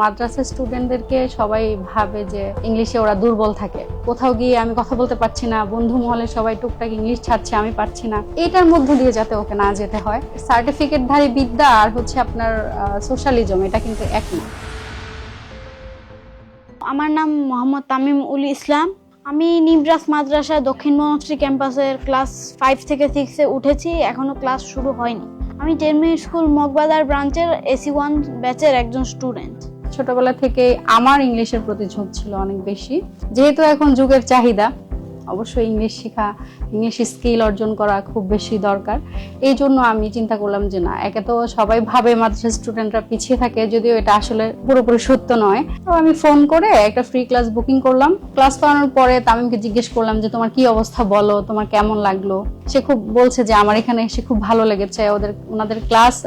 মাদ্রাসা স্টুডেন্টদেরকে সবাই ভাবে যে ইংলিশে ওরা দুর্বল থাকে, কোথাও গিয়ে আমি কথা বলতে পারছি না, বন্ধু মহলে সবাই টুকটাক ইংলিশ ছাড়ছে, আমি পারছি না। এটার মধ্য দিয়ে যাতে ওকে না যেতে হয়। সার্টিফিকেটধারী বিদ্যা আর হচ্ছে আপনার সোশ্যালিজম, এটা কিন্তু এক না। আমার নাম মোহাম্মদ তামিম উল ইসলাম। আমি নিমরাস মাদ্রাসা দক্ষিণ বনশ্রী ক্যাম্পাসের ক্লাস 5 থেকে 6-এ উঠেছি, এখনো ক্লাস শুরু হয়নি। আমি টেরমিন স্কুল মগবাজার ব্রাঞ্চের AC1 ব্যাচের একজন স্টুডেন্ট। ছোটবেলা থেকে আমার ইংলিশের প্রতি ঝোঁক ছিল অনেক বেশি, যেহেতু এখন যুগের চাহিদা, অবশ্যই ইংলিশ শেখা, ইংলিশ স্কিল অর্জন করা খুব বেশি দরকার। এই জন্য আমি চিন্তা করলাম যে না, একে তো সবাই ভাবে মাদ্রাসা স্টুডেন্টরা পিছিয়ে থাকে, যদিও এটা আসলে পুরোপুরি সত্য নয়। তো আমি ফোন করে একটা ফ্রি ক্লাস বুকিং করলাম। ক্লাস করানোর পরে তামিমকে জিজ্ঞেস করলাম যে তোমার কি অবস্থা, বলো তোমার কেমন লাগলো। সে খুব বলছে যে আমার এখানে এসে খুব ভালো লেগেছে, ওনাদের ক্লাস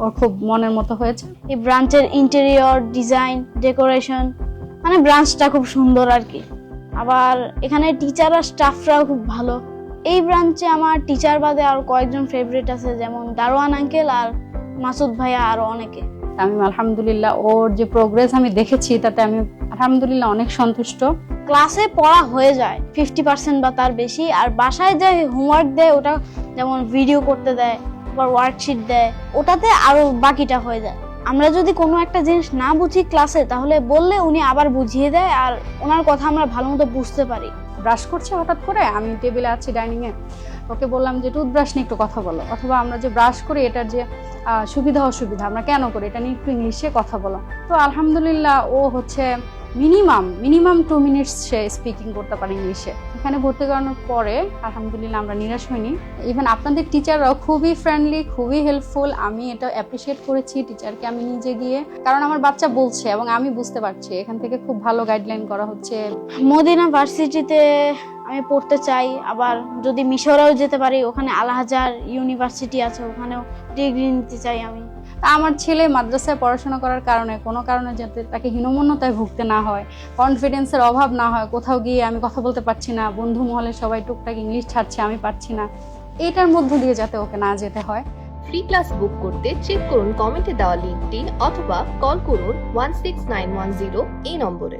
ওর খুব মনের মতো হয়েছে। এই ব্রাঞ্চের ইন্টেরিয়র ডিজাইন, ডেকোরেশন, মানে ব্রাঞ্চটা খুব সুন্দর আর কি। আবার এখানে টিচার আর স্টাফরাও খুব ভালো। এই ব্রাঞ্চে আমার টিচার বাদে আর কয়েকজন ফেভারিট আছে, যেমন দারোয়ান আঙ্কেল আর মাসুদ ভাইয়া, আরো অনেকে। আমি আলহামদুলিল্লাহ ওর যে প্রোগ্রেস আমি দেখেছি তাতে আমি আলহামদুলিল্লাহ অনেক সন্তুষ্ট। ক্লাসে পড়া হয়ে যায় 50% বা তার বেশি, আর বাসায় যে হোমওয়ার্ক দেয় ওটা যেমন ভিডিও করতে দেয় বা ওয়ার্কশিট দেয়, ওটাতে আরো বাকিটা হয়ে যায়। আমরা যদি কোনো একটা জিনিস না বুঝি ক্লাসে, তাহলে বললে উনি আবার বুঝিয়ে দেয়, আর ওনার কথা আমরা ভালো মতো বুঝতে পারি। ব্রাশ করছে হঠাৎ করে, আমি টেবিলে আছি ডাইনিং এ, ওকে বললাম যে টুথব্রাশ নিয়ে একটু কথা বলো, অথবা আমরা যে ব্রাশ করি এটার যে সুবিধা অসুবিধা আমরা কেন করি এটা নিয়ে একটু ইংলিশে কথা বলো। তো আলহামদুলিল্লাহ ও হচ্ছে মিনিমাম 2 মিনিটস সে স্পিকিং করতে পারে ইংলিশে। এখানে ভর্তি করানোর পরে আলহামদুলিল্লাহ আমরা নিরাশ হইনি। ইভেন আপনাদের টিচাররাও খুবই ফ্রেন্ডলি, খুবই হেল্পফুল। আমি এটা অ্যাপ্রিসিয়েট করেছি টিচারকে আমি নিজে গিয়ে, কারণ আমার বাচ্চা বলছে এবং আমি বুঝতে পারছি এখান থেকে খুব ভালো গাইডলাইন করা হচ্ছে। মদিনা ভার্সিটিতে আমি পড়তে চাই, আবার যদি মিশরেও যেতে পারি, ওখানে আল হাজার ইউনিভার্সিটি আছে, ওখানেও ডিগ্রি নিতে চাই আমি। আমার ছেলে মাদ্রাসায় পড়াশোনা করার কারণে কোনো কারণে যাতে তাকে হীনমন্যতায় ভুগতে না হয়, কনফিডেন্সের অভাব না হয়, কোথাও গিয়ে আমি কথা বলতে পারছি না, বন্ধু মহলে সবাই টুকটাক ইংলিশ ছাড়ছে, আমি পারছি না, এটার মধ্য দিয়ে যাতে ওকে না যেতে হয়। ফ্রি ক্লাস বুক করতে চেক করুন কমেন্টে দেওয়া লিঙ্কটি অথবা কল করুন 16910 এই নম্বরে।